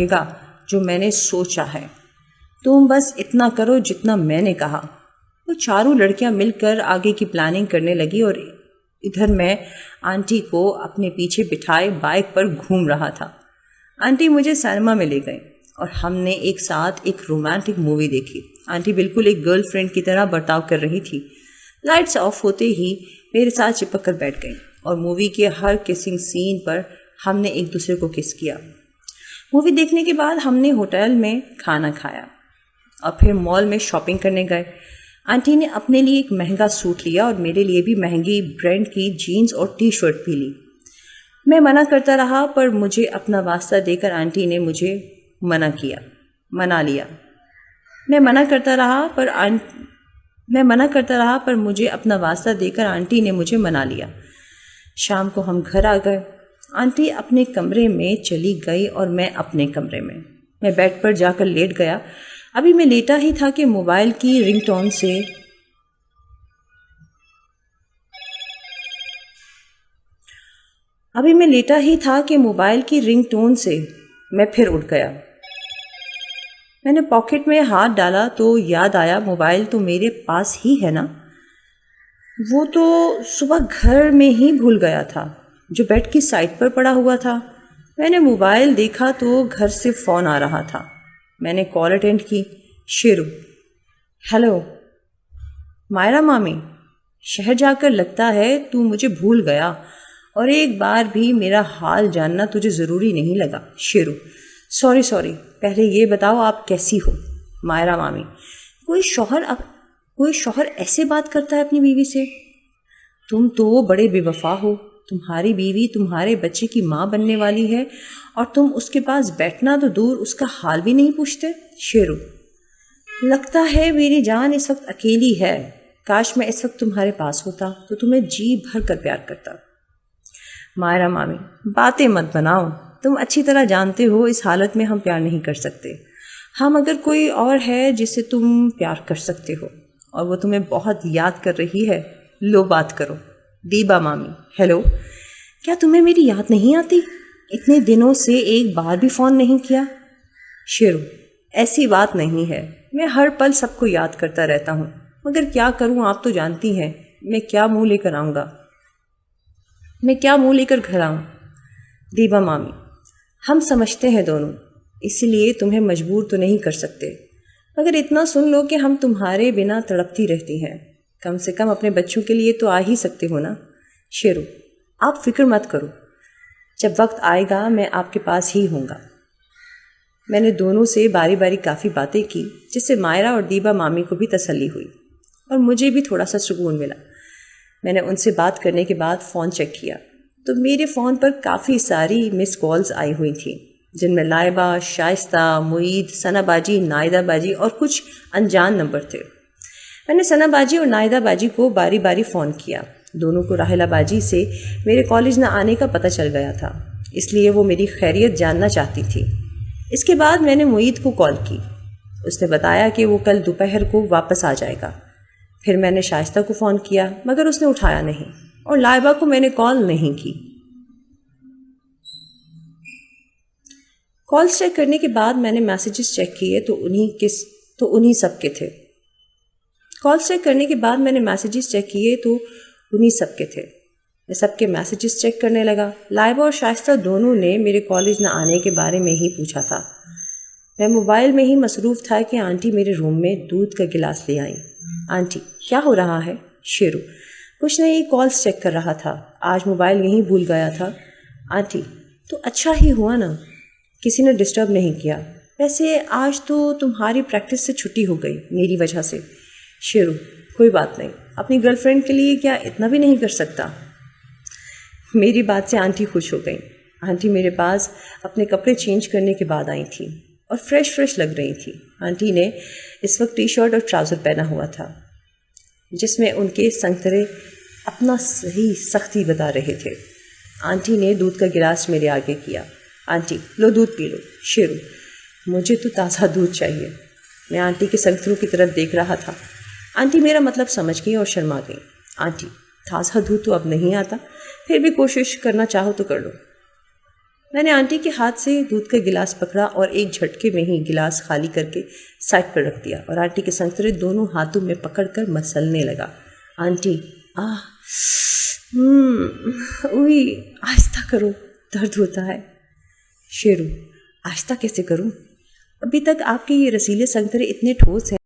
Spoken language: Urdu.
گا جو میں نے سوچا ہے، تم بس اتنا کرو جتنا میں نے کہا۔ وہ چاروں لڑکیاں مل کر آگے کی پلاننگ کرنے لگی اور ادھر میں آنٹی کو اپنے پیچھے بٹھائے بائک پر گھوم رہا تھا۔ آنٹی مجھے سینما میں لے گئیں اور ہم نے ایک ساتھ ایک رومانٹک مووی دیکھی۔ آنٹی بالکل ایک گرل فرینڈ کی طرح برتاؤ کر رہی تھی۔ لائٹس آف ہوتے ہی میرے ساتھ چپک کر بیٹھ گئیں اور مووی کے ہر کسنگ سین پر ہم نے ایک دوسرے کو کس کیا۔ مووی دیکھنے کے بعد ہم نے ہوٹل میں کھانا کھایا اور پھر مال میں شاپنگ کرنے گئے۔ آنٹی نے اپنے لیے ایک مہنگا سوٹ لیا اور میرے لیے بھی مہنگی برانڈ کی جینز اور ٹی شرٹ بھی لی۔ میں منع کرتا رہا پر مجھے اپنا واسطہ دے کر آنٹی نے مجھے منا لیا۔ میں منع کرتا رہا پر مجھے اپنا واسطہ دے کر آنٹی نے مجھے منا لیا۔ شام کو ہم گھر آ گئے۔ آنٹی اپنے کمرے میں چلی گئی اور میں اپنے کمرے میں۔ میں بیڈ پر جا کر لیٹ گیا۔ ابھی میں لیٹا ہی تھا کہ موبائل کی رنگ ٹون سے میں پھر اٹھ گیا۔ میں نے پاکٹ میں ہاتھ ڈالا تو یاد آیا موبائل تو میرے پاس ہی ہے نا۔ وہ تو صبح گھر میں ہی بھول گیا تھا جو بیڈ کی سائڈ پر پڑا ہوا تھا۔ میں نے موبائل دیکھا تو گھر سے فون آ رہا تھا۔ میں نے کال اٹینڈ کی۔ شیرو: ہیلو مائرہ مامی، شہر جا کر لگتا ہے تو مجھے بھول گیا اور ایک بار بھی میرا حال جاننا تجھے ضروری نہیں لگا۔ شیرو: سوری، پہلے یہ بتاؤ آپ کیسی ہو؟ مائرہ مامی: کوئی شوہر ایسے بات کرتا ہے اپنی بیوی سے؟ تم تو بڑے بے وفا ہو۔ تمہاری بیوی تمہارے بچے کی ماں بننے والی ہے اور تم اس کے پاس بیٹھنا تو دور اس کا حال بھی نہیں پوچھتے۔ شیرو: لگتا ہے میری جان اس وقت اکیلی ہے۔ کاش میں اس وقت تمہارے پاس ہوتا تو تمہیں جی بھر کر پیار کرتا۔ مائرہ مامی: باتیں مت بناؤ، تم اچھی طرح جانتے ہو اس حالت میں ہم پیار نہیں کر سکتے۔ ہاں مگر کوئی اور ہے جسے تم پیار کر سکتے ہو اور وہ تمہیں بہت یاد کر رہی ہے، لو بات کرو۔ دیبا مامی: ہیلو، کیا تمہیں میری یاد نہیں آتی؟ اتنے دنوں سے ایک بار بھی فون نہیں کیا۔ شیرو: ایسی بات نہیں ہے، میں ہر پل سب کو یاد کرتا رہتا ہوں، مگر کیا کروں، آپ تو جانتی ہیں میں کیا منہ لے کر گھر آؤں۔ دیبا مامی: ہم سمجھتے ہیں دونوں، اس لیے تمہیں مجبور تو نہیں کر سکتے، مگر اتنا سن لو کہ ہم تمہارے بنا تڑپتی رہتی ہیں، کم سے کم اپنے بچوں کے لیے تو آ ہی سکتے ہو نا۔ شیرو: آپ فکر مت کرو، جب وقت آئے گا میں آپ کے پاس ہی ہوں گا۔ میں نے دونوں سے باری باری کافی باتیں کی جس سے مائرہ اور دیبا مامی کو بھی تسلی ہوئی اور مجھے بھی تھوڑا سا سکون ملا۔ میں نے ان سے بات کرنے کے بعد فون چیک کیا تو میرے فون پر کافی ساری مس کالز آئی ہوئی تھیں جن میں لائبہ، شائستہ، معید، ثنا باجی، نائدہ باجی اور کچھ انجان نمبر تھے۔ میں نے ثنا باجی اور نائدہ باجی کو باری باری فون کیا۔ دونوں کو راحلہ باجی سے میرے کالج نہ آنے کا پتہ چل گیا تھا، اس لیے وہ میری خیریت جاننا چاہتی تھی۔ اس کے بعد میں نے معید کو کال کی۔ اس نے بتایا کہ وہ کل دوپہر کو واپس آ جائے گا۔ پھر میں نے شائستہ کو فون کیا مگر اس نے اٹھایا نہیں اور لائبہ کو میں نے کال نہیں کی۔ کالز چیک کرنے کے بعد میں نے میسیجز چیک کیے تو انہی سب کے تھے۔ میں سب کے میسیجز چیک کرنے لگا۔ لائبہ اور شائستہ دونوں نے میرے کالج نہ آنے کے بارے میں ہی پوچھا تھا۔ میں موبائل میں ہی مصروف تھا کہ آنٹی میرے روم میں دودھ کا گلاس لے آئیں۔ آنٹی: کیا ہو رہا ہے؟ شیرو: کچھ نہیں، کالز چیک کر رہا تھا، آج موبائل یہیں بھول گیا تھا۔ آنٹی: تو اچھا ہی ہوا نا، کسی نے ڈسٹرب نہیں کیا۔ ویسے آج تو تمہاری پریکٹس سے چھٹی ہو گئی میری وجہ سے۔ شیرو: کوئی بات نہیں، اپنی گرل فرینڈ کے لیے کیا اتنا بھی نہیں کر سکتا؟ میری بات سے آنٹی خوش ہو گئیں۔ آنٹی میرے پاس اپنے کپڑے چینج کرنے کے بعد آئی تھیں اور فریش لگ رہی تھی۔ آنٹی نے اس وقت ٹی شرٹ اور ٹراؤزر پہنا ہوا تھا جس میں ان کے سنگترے اپنا صحیح سختی بتا رہے تھے۔ آنٹی نے دودھ کا گلاس میرے آگے کیا۔ آنٹی: لو دودھ پی لو۔ شیرو: مجھے تو تازہ دودھ چاہیے۔ میں آنٹی کے سنگتروں کی طرف دیکھ رہا تھا۔ آنٹی میرا مطلب سمجھ گئی اور شرما گئی۔ آنٹی: تازہ دودھ تو اب نہیں آتا، پھر بھی کوشش کرنا چاہو تو کر لو۔ میں نے آنٹی کے ہاتھ سے دودھ کا گلاس پکڑا اور ایک جھٹکے میں ہی گلاس خالی کر کے سائڈ پر رکھ دیا اور آنٹی کے سنگترے دونوں ہاتھوں میں پکڑ کر مسلنے لگا۔ آنٹی اوئی آہستہ کرو، درد ہوتا ہے۔ شیرو آہستہ کیسے کروں؟ ابھی تک آپ کے یہ رسیلے سنگترے اتنے ٹھوس ہیں